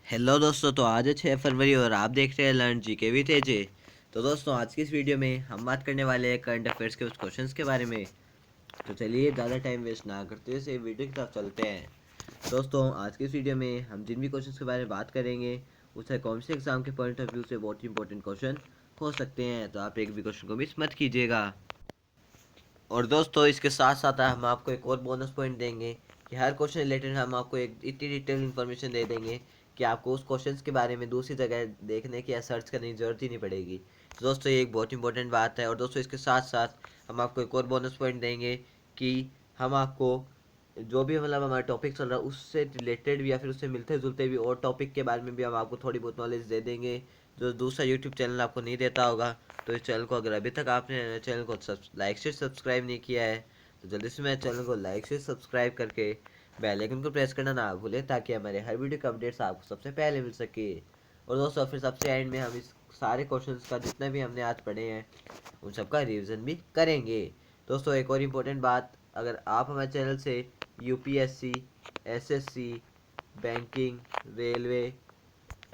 Hello दोस्तों, तो आज है 6 फरवरी और आप देख रहे हैं लर्न जी के भी थे जे। तो दोस्तों, आज की इस वीडियो में हम बात करने वाले हैं करंट अफेयर्स के कुछ क्वेश्चंस के बारे में। तो चलिए ज़्यादा टाइम वेस्ट ना करते हुए इस वीडियो की तरफ चलते हैं। दोस्तों, आज की इस वीडियो में हम जिन भी क्वेश्चंस के बारे में बात करेंगे उससे कौन से एग्जाम के पॉइंट ऑफ व्यू से बहुत इंपॉर्टेंट क्वेश्चन हो सकते हैं, तो आप एक भी क्वेश्चन को मिस मत कीजिएगा। और दोस्तों, इसके साथ साथ हम आपको एक और बोनस पॉइंट देंगे कि हर क्वेश्चन रिलेटेड हम आपको एक इतनी डिटेल इन्फॉर्मेशन दे देंगे कि आपको उस क्वेश्चन के बारे में दूसरी जगह देखने की या सर्च करने की ज़रूरत ही नहीं पड़ेगी। तो दोस्तों, ये एक बहुत इंपॉर्टेंट बात है। और दोस्तों, इसके साथ साथ हम आपको एक और बोनस पॉइंट देंगे कि हम आपको जो भी मतलब हमारा टॉपिक चल रहा है उससे रिलेटेड भी या फिर उससे मिलते जुलते भी और टॉपिक के बारे में भी हम आपको थोड़ी बहुत नॉलेज दे देंगे जो दूसरा यूट्यूब चैनल आपको नहीं देता होगा। तो इस चैनल को अगर अभी तक आपने चैनल को लाइक से सब्सक्राइब नहीं किया है तो जल्दी से मेरे चैनल को लाइक से सब्सक्राइब करके बेल आइकन को प्रेस करना ना भूलें ताकि हमारे हर वीडियो का अपडेट्स आपको सबसे पहले मिल सके। और दोस्तों, फिर सबसे एंड में हम इस सारे क्वेश्चंस का जितना भी हमने आज पढ़े हैं उन सबका रिवीजन भी करेंगे। दोस्तों, एक और इम्पोर्टेंट बात, अगर आप हमारे चैनल से UPSC, SSC, banking, railway,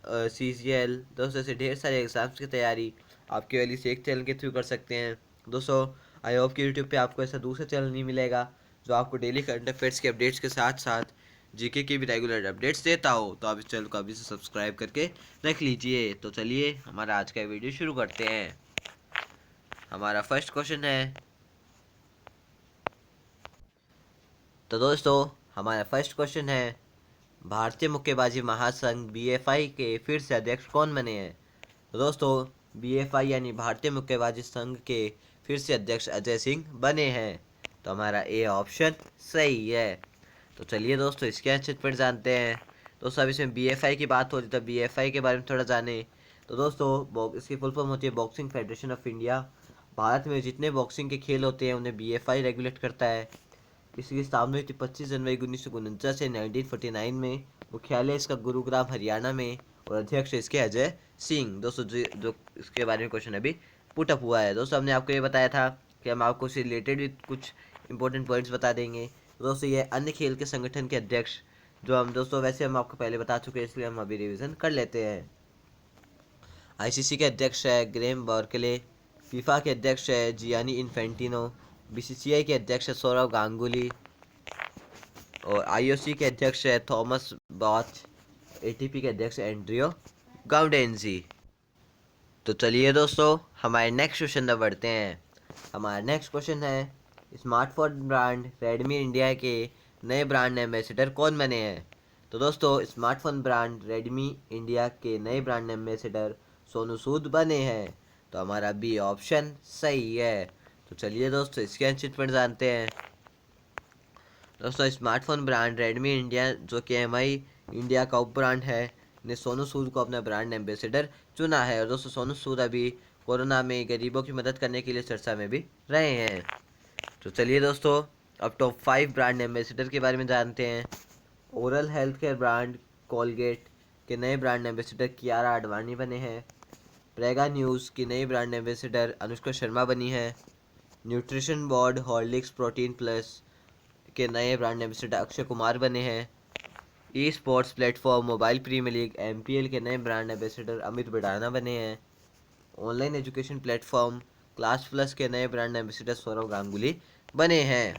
CGL दोस्तों ऐसे ढेर सारे एग्ज़ाम्स की तैयारी आप केवल इस एक चैनल के थ्रू कर सकते हैं। दोस्तों, आई होप कि यूट्यूब पे आपको ऐसा दूसरा चैनल नहीं मिलेगा जो आपको डेली करंट अफेयर्स के अपडेट्स के साथ साथ जीके की भी रेगुलर अपडेट्स देता हो। तो आप इस चैनल को अभी से सब्सक्राइब करके रख लीजिए। तो चलिए हमारा आज का वीडियो शुरू करते हैं। हमारा फर्स्ट क्वेश्चन है, तो दोस्तों हमारा फर्स्ट क्वेश्चन है, भारतीय मुक्केबाजी महासंघ बीएफआई के फिर से अध्यक्ष कौन बने हैं? तो दोस्तों, बीएफआई यानी भारतीय मुक्केबाजी संघ के फिर से अध्यक्ष अजय सिंह बने हैं। तो हमारा ए ऑप्शन सही है। तो चलिए दोस्तों, इसके आंसर पर जानते हैं। दोस्तों, अब इसमें बीएफआई की बात हो रही तो बीएफआई के बारे में थोड़ा जाने। तो दोस्तों, इसकी फुल फॉर्म होती है boxing federation of India. Bharat में जितने बॉक्सिंग के खेल होते हैं उन्हें बीएफआई रेगुलेट करता है। इसकी स्थापना हुई थी 25 जनवरी 1949 से 1949 में। मुख्यालय इसका गुरुग्राम हरियाणा में और अध्यक्ष इसके अजय सिंह। दोस्तों, जो इसके बारे में क्वेश्चन अभी पुटअप हुआ है। दोस्तों, हमने आपको ये बताया था कि हम आपको इससे रिलेटेड भी कुछ इंपॉर्टेंट पॉइंट्स बता देंगे। तो दोस्तों, ये अन्य खेल के संगठन के अध्यक्ष जो हम दोस्तों वैसे हम आपको पहले बता चुके हैं, इसलिए हम अभी रिविजन कर लेते हैं। आईसीसी के अध्यक्ष है ग्रेम बर्कले, फीफा के अध्यक्ष है जियानी इन्फेंटिनो, बीसीसीआई के अध्यक्ष है सौरव गांगुली और आईओसी के अध्यक्ष है थॉमस बॉच, एटीपी के अध्यक्ष एंड्रियो गाउडेंजी। तो चलिए दोस्तों, हमारे नेक्स्ट क्वेश्चन पर बढ़ते हैं। हमारा नेक्स्ट क्वेश्चन है, स्मार्टफोन ब्रांड रेडमी इंडिया के नए ब्रांड एम्बेसडर कौन बने हैं? तो दोस्तों, स्मार्टफोन ब्रांड रेडमी इंडिया के नए ब्रांड एम्बेसडर सोनू सूद बने हैं। तो हमारा बी ऑप्शन सही है। तो चलिए दोस्तों, इसके आंसर पर जानते हैं। दोस्तों, स्मार्टफोन ब्रांड रेडमी इंडिया जो कि एमआई इंडिया का उप ब्रांड है ने सोनू सूद को अपना ब्रांड एम्बेसडर चुना है। और दोस्तों, सोनू सूद अभी कोरोना में गरीबों की मदद करने के लिए चर्चा में भी रहे हैं। तो चलिए दोस्तों, अब टॉप 5 ब्रांड एम्बेसडर के बारे में जानते हैं। Oral health care brand Colgate के नए ब्रांड एम्बेसडर कियारा आडवाणी बने हैं। प्रेगा न्यूज़ की नई ब्रांड एम्बेसडर अनुष्का शर्मा बनी है। Nutrition board Horlicks protein plus के नए ब्रांड एम्बेसडर अक्षय कुमार बने हैं। Esports platform mobile premier league MPL के नए ब्रांड एम्बेसडर अमित बड़ाना बने हैं। Online education platform class plus के नए ब्रांड एम्बेसडर सौरव गांगुली बने हैं।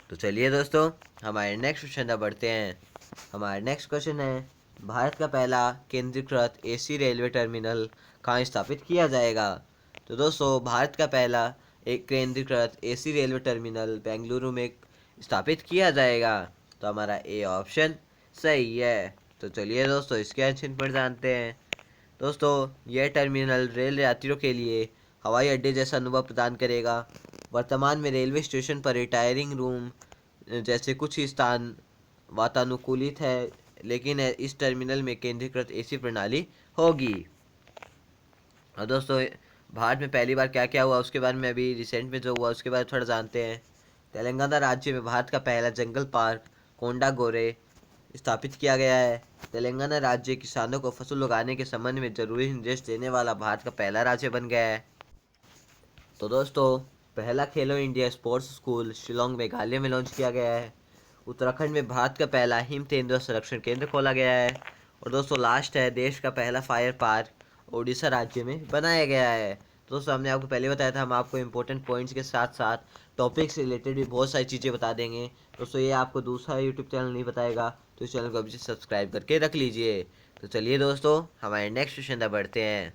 तो चलिए दोस्तों, हमारे नेक्स्ट क्वेश्चन पर बढ़ते हैं। हमारा नेक्स्ट क्वेश्चन है, भारत का पहला केंद्रीकृत एसी रेलवे टर्मिनल कहाँ स्थापित किया जाएगा? तो दोस्तों, भारत का पहला एक केंद्रीकृत एसी रेलवे टर्मिनल बेंगलुरु में स्थापित किया जाएगा। तो हमारा ए ऑप्शन सही है। तो चलिए दोस्तों, इसके आंसर पर जानते हैं। दोस्तों, यह टर्मिनल रेल यात्रियों के लिए हवाई अड्डे जैसा अनुभव प्रदान करेगा। वर्तमान में रेलवे स्टेशन पर रिटायरिंग रूम जैसे कुछ ही स्थान वातानुकूलित है, लेकिन इस टर्मिनल में केंद्रीकृत एसी प्रणाली होगी। और दोस्तों, भारत में पहली बार क्या क्या हुआ उसके बारे में अभी रिसेंट में जो हुआ उसके बारे में थोड़ा जानते हैं। तेलंगाना राज्य में भारत का पहला जंगल पार्क कोंडा गोरे स्थापित किया गया है। तेलंगाना राज्य किसानों को फसल उगाने के संबंध में जरूरी निर्देश देने वाला भारत का पहला राज्य बन गया है। तो दोस्तों, पहला खेलो India sports school Shillong Meghalaya में लॉन्च किया गया है। उत्तराखंड में भारत का पहला हिम तेंदुआ संरक्षण केंद्र खोला गया है। और दोस्तों लास्ट है, देश का पहला फायर पार्क उड़ीसा राज्य में बनाया गया है। तो दोस्तों हमने आपको पहले बताया था, हम आपको इंपॉर्टेंट पॉइंट्स के साथ साथ टॉपिक से रिलेटेड भी बहुत सारी चीज़ें बता देंगे। दोस्तों ये आपको दूसरा यूट्यूब चैनल नहीं बताएगा, तो इस चैनल को अभी से सब्सक्राइब करके रख लीजिए। तो चलिए दोस्तों हमारे नेक्स्ट क्वेश्चन तक बढ़ते हैं।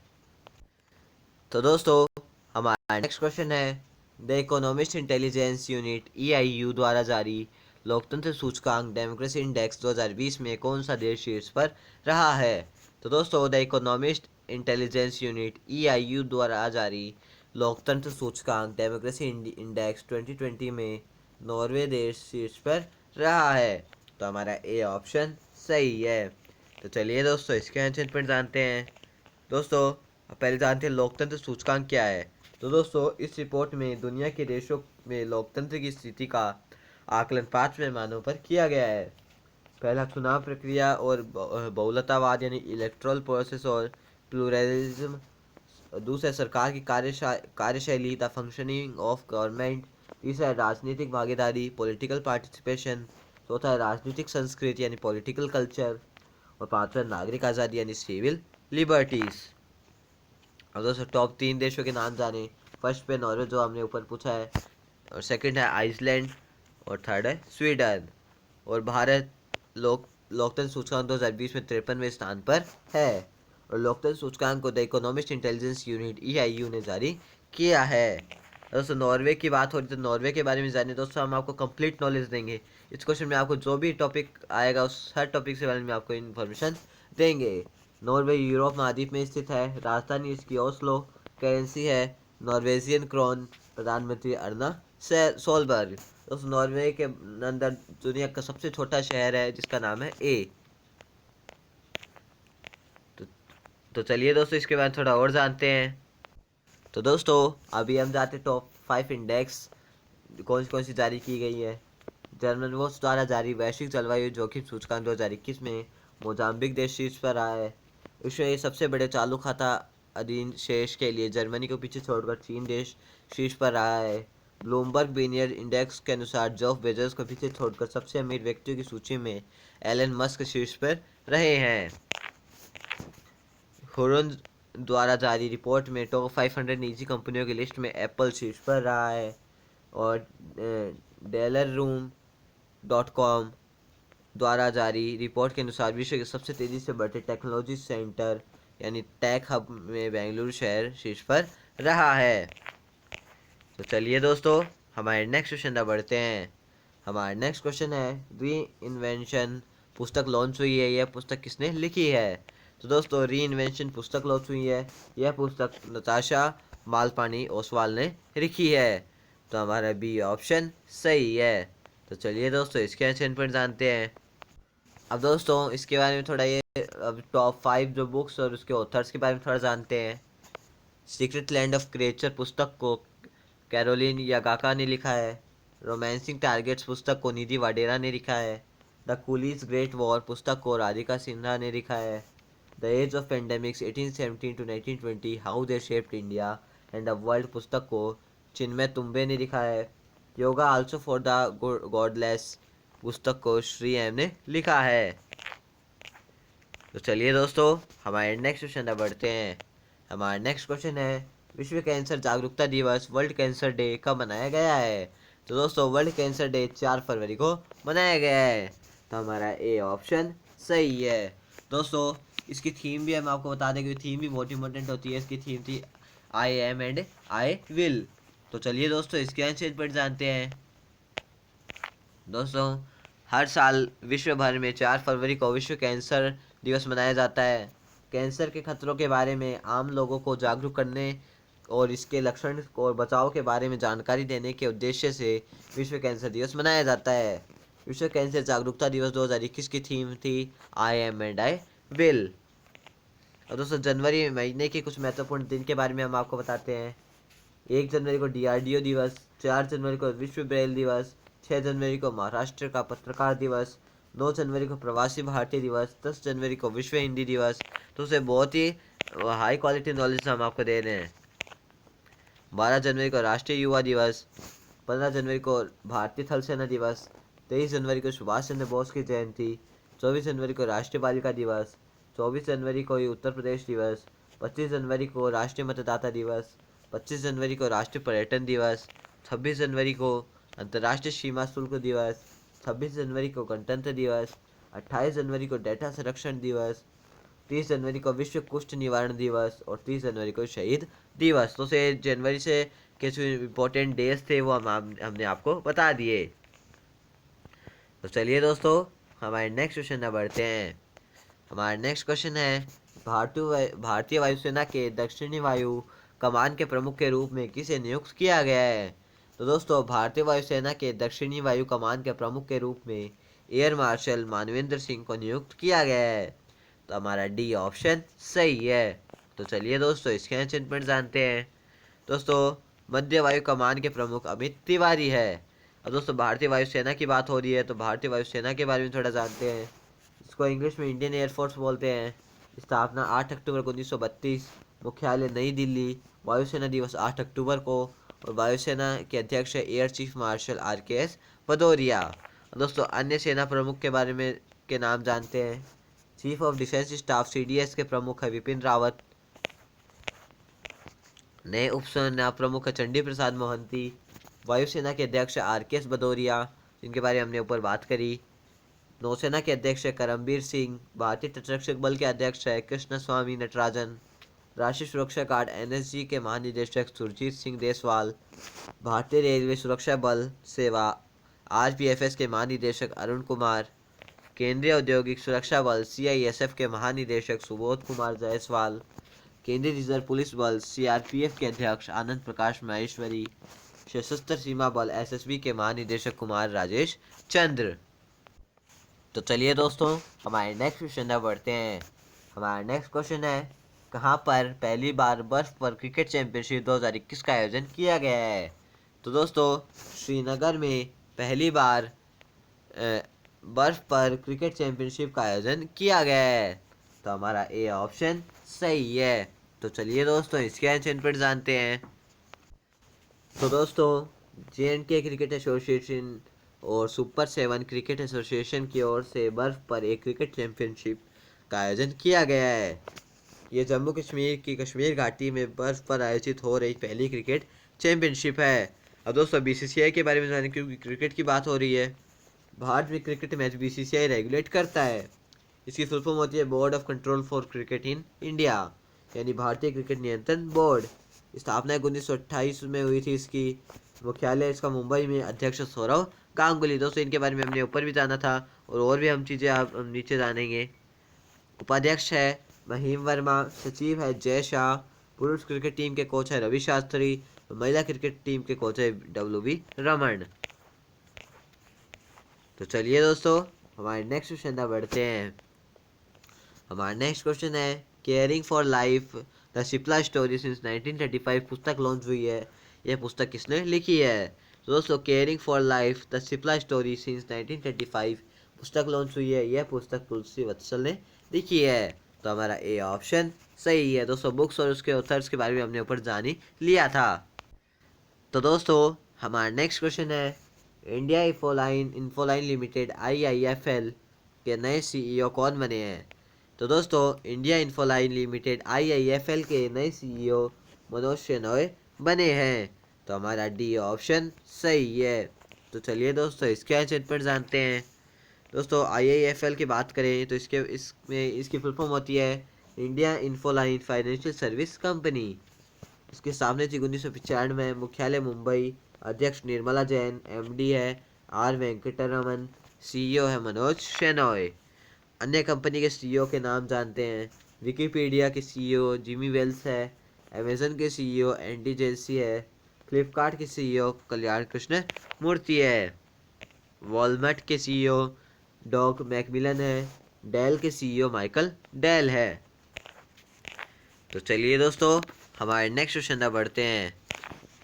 तो दोस्तों हमारा नेक्स्ट क्वेश्चन है, the economist intelligence unit EIU द्वारा जारी लोकतंत्र सूचकांक डेमोक्रेसी इंडेक्स 2020 में कौन सा देश शीर्ष पर रहा है? तो दोस्तों the economist intelligence unit EIU द्वारा जारी लोकतंत्र सूचकांक डेमोक्रेसी इंडेक्स 2020 में नॉर्वे देश शीर्ष पर रहा है। तो हमारा ए ऑप्शन सही है। तो चलिए दोस्तों इसके आंसर पर जानते हैं। दोस्तों पहले जानते हैं लोकतंत्र सूचकांक क्या है। तो दोस्तों इस रिपोर्ट में दुनिया के देशों में लोकतंत्र की स्थिति का आकलन 5 पैमानों पर किया गया है। पहला चुनाव प्रक्रिया और बहुलतावाद यानी इलेक्टोरल प्रोसेस और प्लूरलिज्म। दूसरा सरकार की कार्यशैली द फंक्शनिंग ऑफ गवर्नमेंट। तीसरा राजनीतिक भागीदारी पॉलिटिकल पार्टिसिपेशन। चौथा है राजनीतिक संस्कृति यानी पॉलिटिकल कल्चर। और पांचवा नागरिक आज़ादी यानी सिविल लिबर्टीज। अब दोस्तों टॉप 3 देशों के नाम जाने। फर्स्ट पे नॉर्वे जो हमने ऊपर पूछा है, और सेकंड है आइसलैंड, और थर्ड है स्वीडन। और भारत लोकतंत्र सूचकांक 2020 में 53वें स्थान पर है। और लोकतंत्र सूचकांक को the economist intelligence unit EIU ने जारी किया है। दोस्तों नॉर्वे की बात हो रही तो नॉर्वे के बारे में जानिए। दोस्तों हम आपको कंप्लीट नॉलेज देंगे। इस क्वेश्चन में आपको जो भी टॉपिक आएगा उस हर टॉपिक से बारे में आपको इन्फॉर्मेशन देंगे। नॉर्वे यूरोप महाद्वीप में स्थित है। राजधानी इसकी ओस्लो। करेंसी है नॉर्वेजियन क्रोन। प्रधानमंत्री अर्ना सोलबर्ग। दोस्तों नॉर्वे के अंदर दुनिया का सबसे छोटा शहर है जिसका नाम है ए। तो चलिए दोस्तों इसके बाद थोड़ा और जानते हैं। तो दोस्तों अभी हम जाते टॉप 5 इंडेक्स कौन सी जारी की गई है। जर्मन वॉच द्वारा जारी वैश्विक जलवायु जोखिम सूचकांक 2021 में मोजाम्बिक देश शीर्ष पर रहा है। विश्व के सबसे बड़े चालू खाता अधीन शेष के लिए जर्मनी को पीछे छोड़कर चीन देश शीर्ष पर रहा है। ब्लूमबर्ग बिलियनियर इंडेक्स के अनुसार जेफ बेजोस को पीछे छोड़कर सबसे अमीर व्यक्तियों की सूची में एलन मस्क शीर्ष पर रहे हैं। हुरन द्वारा जारी रिपोर्ट में टॉप 500 निजी कंपनियों की लिस्ट में एप्पल शीर्ष पर रहा है। और DellerRoom.com द्वारा जारी रिपोर्ट के अनुसार विश्व के सबसे तेज़ी से बढ़ते टेक्नोलॉजी सेंटर यानी टेक हब में बेंगलुरु शहर शीर्ष पर रहा है। तो चलिए दोस्तों हमारे नेक्स्ट क्वेश्चन तक बढ़ते हैं। हमारा नेक्स्ट क्वेश्चन है, री इन्वेंशन पुस्तक लॉन्च हुई है, यह पुस्तक किसने लिखी है? तो दोस्तों री इन्वेंशन पुस्तक लॉन्च हुई है, यह पुस्तक नताशा मालपानी ओसवाल ने लिखी है। तो हमारा बी ऑप्शन सही है। तो चलिए दोस्तों इसके आंसर पर जानते हैं। अब दोस्तों इसके बारे में थोड़ा अब टॉप 5 जो बुक्स और उसके ऑथर्स के बारे में थोड़ा जानते हैं। सीक्रेट लैंड ऑफ क्रिएचर पुस्तक को कैरोलिन यागाका ने लिखा है। रोमांसिंग टारगेट्स पुस्तक को निधि वाडेरा ने लिखा है। द कूलीज ग्रेट वॉर पुस्तक को राधिका सिन्हा ने लिखा है। The age of pandemics 1817 to 1920 how they shaped India and the world पुस्तक को चिन्मय तुम्बे ने लिखा है। Yoga also for the godless पुस्तक को श्री एम ने लिखा है। तो चलिए दोस्तों हमारे नेक्स्ट क्वेश्चन तक बढ़ते हैं। हमारा नेक्स्ट क्वेश्चन है, विश्व कैंसर जागरूकता दिवस वर्ल्ड कैंसर डे कब मनाया गया है? तो दोस्तों वर्ल्ड कैंसर डे 4 फरवरी को मनाया गया है। तो हमारा ए ऑप्शन सही है। दोस्तों इसकी थीम भी हम आपको बता दें कि थीम भी बहुत इंपॉर्टेंट होती है। इसकी थीम थी I am and I will. तो चलिए दोस्तों इसके आंसर पर जानते हैं। दोस्तों हर साल विश्व भर में 4 फरवरी को विश्व कैंसर दिवस मनाया जाता है। कैंसर के खतरों के बारे में आम लोगों को जागरूक करने और इसके लक्षण और बचाव के बारे में जानकारी देने के उद्देश्य से विश्व कैंसर दिवस मनाया जाता है। विश्व कैंसर जागरूकता दिवस 2021 की थीम थी I am and I will. और दोस्तों जनवरी महीने के कुछ महत्वपूर्ण दिन के बारे में हम आपको बताते हैं। 1 जनवरी को DRDO दिवस, 4 जनवरी को विश्व ब्रेल दिवस, 6 जनवरी को महाराष्ट्र का पत्रकार दिवस, 9 जनवरी को प्रवासी भारतीय दिवस, 10 जनवरी को विश्व हिंदी दिवस। तो उसे बहुत ही हाई क्वालिटी नॉलेज हम आपको दे रहे हैं। 12 जनवरी को राष्ट्रीय युवा दिवस, 15 जनवरी को भारतीय थल सेना दिवस, 23 जनवरी को सुभाष चंद्र बोस की जयंती, 24 जनवरी को राष्ट्रीय बालिका दिवस, 24 जनवरी को ही उत्तर प्रदेश दिवस, 25 जनवरी को राष्ट्रीय मतदाता दिवस, 25 जनवरी को राष्ट्रीय पर्यटन दिवस, 26 जनवरी को अंतर्राष्ट्रीय सीमा शुल्क दिवस, 26 जनवरी को गणतंत्र दिवस, 28 जनवरी को डेटा संरक्षण दिवस, 30 जनवरी को विश्व कुष्ठ निवारण दिवस और 30 जनवरी को शहीद दिवस। तो से जनवरी से के जो इम्पोर्टेंट डेज थे वो हमने आपको बता दिए। तो चलिए दोस्तों, हमारे नेक्स्ट क्वेश्चन में बढ़ते हैं। हमारा नेक्स्ट क्वेश्चन है, भारतीय वायुसेना के दक्षिणी वायु कमान के प्रमुख के रूप में किसे नियुक्त किया गया है? तो दोस्तों, भारतीय वायुसेना के दक्षिणी वायु कमान के प्रमुख के रूप में एयर मार्शल मानवेंद्र सिंह को नियुक्त किया गया है। तो हमारा डी ऑप्शन सही है। तो चलिए दोस्तों, इसके आंसर पर जानते हैं। दोस्तों, मध्य वायु कमान के प्रमुख अमित तिवारी है। अब दोस्तों, भारतीय वायुसेना की बात हो रही है तो भारतीय वायुसेना के बारे में थोड़ा जानते हैं। इसको इंग्लिश में इंडियन एयरफोर्स बोलते हैं। स्थापना 8 अक्टूबर 1932, मुख्यालय नई दिल्ली, वायुसेना दिवस 8 अक्टूबर को, और वायुसेना के अध्यक्ष air chief marshal RKS Bhadauria. दोस्तों, अन्य सेना प्रमुख के बारे में के नाम जानते हैं। Chief of defence staff CDS के प्रमुख है विपिन रावत। नए उपसेना प्रमुख है चंडी प्रसाद मोहंती। वायुसेना के अध्यक्ष RKS भदौरिया, जिनके बारे में हमने ऊपर बात करी। नौसेना के अध्यक्ष है करमबीर सिंह। भारतीय तटरक्षक बल के अध्यक्ष है कृष्ण स्वामी नटराजन। राष्ट्रीय सुरक्षा गार्ड NSG के महानिदेशक सुरजीत सिंह देसवाल। भारतीय रेलवे सुरक्षा बल सेवा RPFS के महानिदेशक अरुण कुमार। केंद्रीय औद्योगिक सुरक्षा बल CISF के महानिदेशक सुबोध कुमार जायसवाल। केंद्रीय रिजर्व पुलिस बल CRPF के अध्यक्ष आनंद प्रकाश माहेश्वरी। सशस्त्र सीमा बल SSB के महानिदेशक कुमार राजेश चंद्र। तो चलिए दोस्तों, हमारे नेक्स्ट क्वेश्चन में बढ़ते हैं। हमारा नेक्स्ट क्वेश्चन है, कहाँ पर पहली बार बर्फ पर क्रिकेट चैंपियनशिप 2021 का आयोजन किया गया है? तो दोस्तों, श्रीनगर में पहली बार बर्फ पर क्रिकेट चैंपियनशिप का आयोजन किया गया है। तो हमारा ए ऑप्शन सही है। तो चलिए दोस्तों, इसके आंसर पर जानते हैं। तो दोस्तों, J&K क्रिकेट एसोसिएशन और सुपर 7 क्रिकेट एसोसिएशन की ओर से बर्फ पर एक क्रिकेट चैंपियनशिप का आयोजन किया गया है। ये जम्मू कश्मीर की कश्मीर घाटी में बर्फ पर आयोजित हो रही पहली क्रिकेट चैंपियनशिप है। अब दोस्तों, BCCI के बारे में जानें, क्योंकि क्रिकेट की बात हो रही है। भारत में क्रिकेट मैच BCCI रेगुलेट करता है। इसकी फुल फॉर्म होती है board of control for cricket in India, यानी भारतीय क्रिकेट नियंत्रण बोर्ड। स्थापना 1928 में हुई थी इसकी। मुख्यालय इसका मुंबई में। अध्यक्ष सौरव गांगुली। दोस्तों, इनके बारे में हमने ऊपर भी जाना था और भी हम चीज़ें आप नीचे जानेंगे। उपाध्यक्ष है महिम वर्मा। सचिव है जय शाह। पुरुष क्रिकेट टीम के कोच है रवि शास्त्री। महिला क्रिकेट टीम के कोच है WB रमन। तो चलिए दोस्तों, हमारे नेक्स्ट क्वेश्चन में बढ़ते हैं। हमारा नेक्स्ट क्वेश्चन है, caring for life the Cipla story since 1935 पुस्तक लॉन्च हुई है। यह पुस्तक किसने लिखी है? तो दोस्तों, caring for life the Cipla story since 1935 पुस्तक लॉन्च हुई है। यह पुस्तक तुलसी वत्सल ने लिखी है। तो हमारा ए ऑप्शन सही है। दोस्तों, बुक्स और उसके ऑथर्स के बारे में हमने ऊपर जान ही लिया था। तो दोस्तों, हमारा नेक्स्ट क्वेश्चन है, इंडिया इंफोलाइन लिमिटेड IIFL के नए CEO कौन बने हैं? तो दोस्तों, इंडिया इंफोलाइन लिमिटेड IIFL के नए CEO मनोज शेनॉय बने हैं। तो हमारा डी ऑप्शन सही है। तो चलिए दोस्तों, इसके आंसर पर जानते हैं। दोस्तों, IIFL की बात करें तो इसकी फुल फॉर्म होती है इंडिया इंफोलाइन फाइनेंशियल सर्विस कंपनी। इसकी स्थापना थी 1995 में। मुख्यालय मुंबई। अध्यक्ष निर्मला जैन। MD है R वेंकटरमन। CEO है मनोज शेनॉय। अन्य कंपनी के CEO के नाम जानते हैं। विकिपीडिया के CEO जिमी वेल्स है। अमेजन के CEO एंडी जेसी है। फ्लिपकार्ट के CEO कल्याण कृष्ण मूर्ति है। वॉलमार्ट के CEO डॉग मैकमिलन है। डेल के CEO माइकल डेल है। तो चलिए दोस्तों, हमारे नेक्स्ट क्वेश्चन में बढ़ते हैं।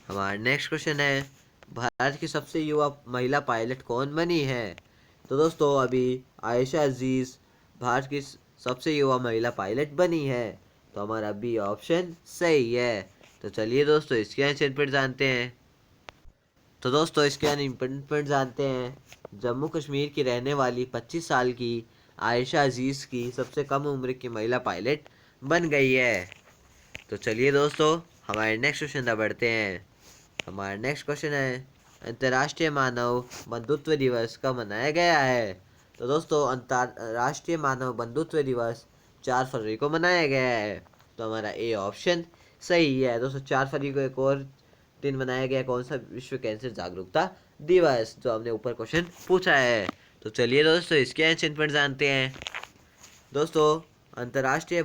हमारा नेक्स्ट क्वेश्चन है, भारत की सबसे युवा महिला पायलट कौन बनी है? तो दोस्तों, अभी आयशा अजीज भारत की सबसे युवा महिला पायलट बनी है। तो हमारा बी ऑप्शन सही है। तो चलिए दोस्तों, इसके आंसर पर जानते हैं। तो दोस्तों, इसके इम्पोर्टेंट पॉइंट जानते हैं। जम्मू कश्मीर की रहने वाली 25 साल की आयशा अजीज़ की सबसे कम उम्र की महिला पायलट बन गई है। तो चलिए दोस्तों, हमारे नेक्स्ट क्वेश्चन तक बढ़ते हैं। हमारा नेक्स्ट क्वेश्चन है, अंतर्राष्ट्रीय मानव बंधुत्व दिवस कब मनाया गया है? तो दोस्तों, अंतर्राष्ट्रीय मानव बंधुत्व दिवस 4 फरवरी को मनाया गया है। तो हमारा ए ऑप्शन सही है। दोस्तों, 4 फरवरी को एक और दिन मनाया गया, कौन सा? विश्व कैंसर जागरूकता दिवस, जो हमने ऊपर क्वेश्चन पूछा है। तो चलिए दोस्तों, इसके एंशिएंट पॉइंट जानते हैं। दोस्तों, अंतर्राष्ट्रीय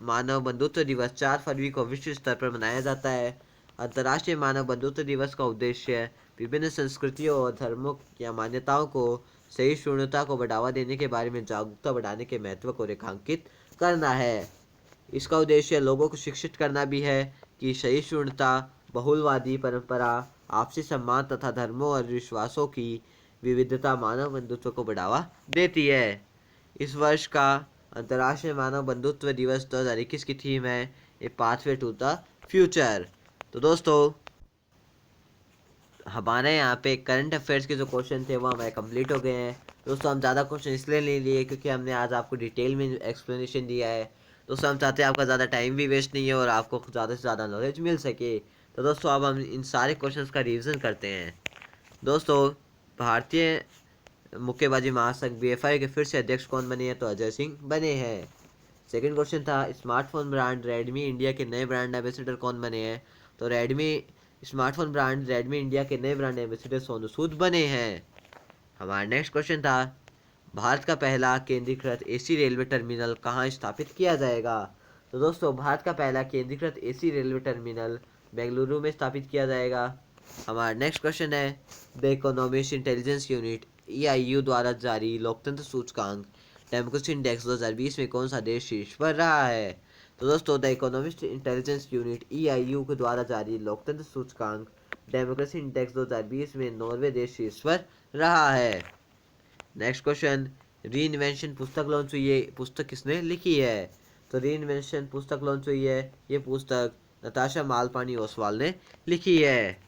मानव बंधुत्व दिवस 4 फरवरी को विश्व स्तर पर मनाया जाता है। अंतर्राष्ट्रीय मानव बंधुत्व दिवस का उद्देश्य विभिन्न संस्कृतियों और धर्मों या मान्यताओं को सहिष्णुता को बढ़ावा देने के बारे में जागरूकता बढ़ाने के महत्व को रेखांकित करना है। इसका उद्देश्य लोगों को शिक्षित करना भी है कि सहिष्णुता, बहुलवादी परंपरा, आपसी सम्मान तथा धर्मों और विश्वासों की विविधता मानव बंधुत्व को बढ़ावा देती है। इस वर्ष का अंतर्राष्ट्रीय मानव बंधुत्व दिवस 2021 की थीम है a pathway to the future. तो दोस्तों, हमारे यहाँ पे करंट अफेयर्स के जो क्वेश्चन थे वो हमारे कंप्लीट हो गए हैं। दोस्तों, हम ज़्यादा क्वेश्चन इसलिए नहीं लिए क्योंकि हमने आज आपको डिटेल में एक्सप्लेनेशन दिया है। दोस्तों, हम चाहते हैं आपका ज़्यादा टाइम भी वेस्ट नहीं है और आपको ज़्यादा से ज़्यादा नॉलेज मिल सके। तो दोस्तों, अब हम इन सारे क्वेश्चंस का रिवीजन करते हैं। दोस्तों, भारतीय मुक्केबाजी महासंघ बीएफआई के फिर से अध्यक्ष कौन बने हैं? तो अजय सिंह बने हैं। सेकंड क्वेश्चन था, स्मार्टफोन ब्रांड रेडमी इंडिया के नए ब्रांड एम्बेसडर कौन बने हैं? तो स्मार्टफोन ब्रांड रेडमी इंडिया के नए ब्रांड एम्बेसडर सोनू सूद बने हैं। हमारा नेक्स्ट क्वेश्चन था, भारत का पहला केंद्रीकृत एसी रेलवे टर्मिनल कहाँ स्थापित किया जाएगा? तो दोस्तों, भारत का पहला केंद्रीकृत एसी रेलवे टर्मिनल बेंगलुरु में स्थापित किया जाएगा। हमारा नेक्स्ट क्वेश्चन है, the economist intelligence unit EIU द्वारा जारी लोकतंत्र सूचकांक डेमोक्रेसी इंडेक्स 2020 में कौन सा देश शीर्ष पर रहा है? तो दोस्तों, the economist intelligence unit EIU के द्वारा जारी लोकतंत्र सूचकांक डेमोक्रेसी इंडेक्स 2020 में नॉर्वे देश शीर्ष पर रहा है। नेक्स्ट क्वेश्चन, री इन्वेंशन पुस्तक लॉन्च हुई है, पुस्तक किसने लिखी है? तो री इन्वेंशन पुस्तक लॉन्च हुई है, ये पुस्तक नताशा मालपानी ओसवाल ने लिखी है।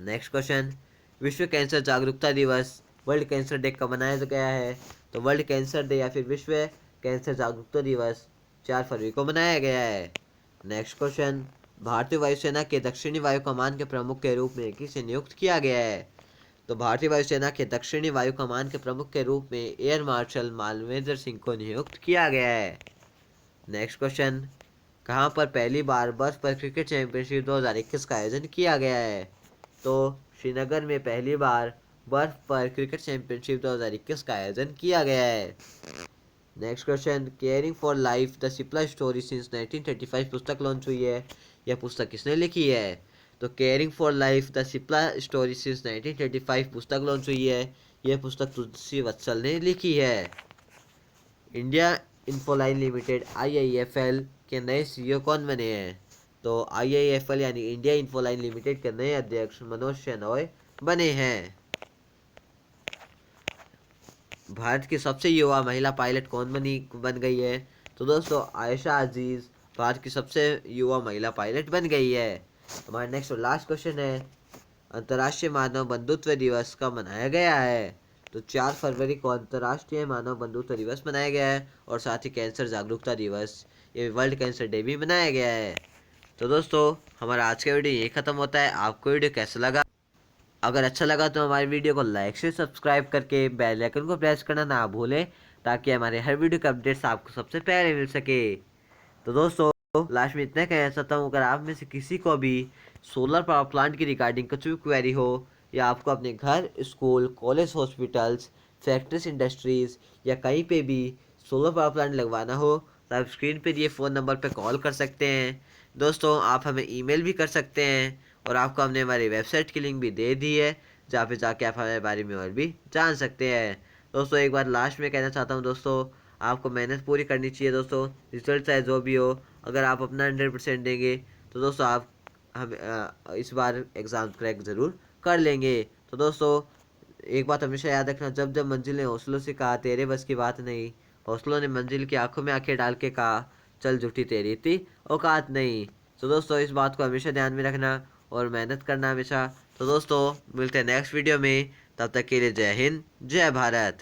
नेक्स्ट क्वेश्चन, विश्व कैंसर जागरूकता दिवस वर्ल्ड कैंसर डे कब मनाया गया है? तो वर्ल्ड कैंसर डे या फिर विश्व कैंसर जागरूकता दिवस 4 फरवरी को मनाया गया है। नेक्स्ट क्वेश्चन, भारतीय वायुसेना के दक्षिणी वायु कमान के प्रमुख के रूप में किसे नियुक्त किया गया है? तो भारतीय वायुसेना के दक्षिणी वायु कमान के प्रमुख के रूप में एयर मार्शल मालवेंद्र सिंह को नियुक्त किया गया है। नेक्स्ट क्वेश्चन, कहाँ पर पहली बार बर्फ पर क्रिकेट चैंपियनशिप 2021 का आयोजन किया गया है? तो श्रीनगर में पहली बार बर्फ पर क्रिकेट चैंपियनशिप 2021 का आयोजन किया गया है। Next question, caring for life the Cipla story since 1935 पुस्तक लॉन्च हुई है, यह पुस्तक किसने लिखी है? तो caring for life the Cipla story since 1935 पुस्तक लॉन्च हुई है, यह पुस्तक तुलसी वत्सल ने लिखी है। इंडिया इन्फोलाइन लिमिटेड IIFL के नए CEO कौन बने हैं? तो IIFL यानी इंडिया इन्फोलाइन लिमिटेड के नए अध्यक्ष मनोज शेनॉय बने हैं। भारत की सबसे युवा महिला पायलट कौन बन गई है? तो दोस्तों, आयशा अजीज भारत की सबसे युवा महिला पायलट बन गई है। हमारा नेक्स्ट और लास्ट क्वेश्चन है, अंतर्राष्ट्रीय मानव बंधुत्व दिवस कब मनाया गया है? तो 4 फरवरी को अंतर्राष्ट्रीय मानव बंधुत्व दिवस मनाया गया है और साथ ही कैंसर जागरूकता दिवस, ये वर्ल्ड कैंसर डे भी मनाया गया है। तो दोस्तों, हमारा आज का वीडियो यही खत्म होता है। आपको वीडियो कैसा लगा? अगर अच्छा लगा तो हमारी वीडियो को लाइक से सब्सक्राइब करके बेल आइकन को प्रेस करना ना भूलें, ताकि हमारे हर वीडियो के अपडेट्स आपको सबसे पहले मिल सके। तो दोस्तों, लास्ट में इतना कह सकता हूँ, अगर आप में से किसी को भी सोलर पावर प्लांट की रिगार्डिंग कुछ भी क्वेरी हो, या आपको अपने घर, school, college, hospitals, factories, industries या कहीं पे भी सोलर पावर प्लांट लगवाना हो, तो आप स्क्रीन पे दिए फ़ोन नंबर पे कॉल कर सकते हैं। दोस्तों, आप हमें ईमेल भी कर सकते हैं और आपको हमने हमारी वेबसाइट की लिंक भी दे दी है, जहाँ पे जाके आप हमारे बारे में और भी जान सकते हैं। दोस्तों, एक बार लास्ट में कहना चाहता हूँ, दोस्तों आपको मेहनत पूरी करनी चाहिए। दोस्तों, रिजल्ट चाहे जो भी हो, अगर आप अपना 100% देंगे तो दोस्तों आप हम इस बार एग्ज़ाम क्रैक ज़रूर कर लेंगे। तो दोस्तों, एक बात हमेशा याद रखना, जब जब मंजिलें हौसलों से कहा तेरे बस की बात नहीं, हौसलों ने मंजिल की आंखों में आंखें डाल के कहा चल झूठी तेरी इतनी औकात नहीं। तो दोस्तों, इस बात को हमेशा ध्यान में रखना और मेहनत करना हमेशा। तो दोस्तों, मिलते हैं नेक्स्ट वीडियो में। तब तक के लिए जय हिंद, जय भारत।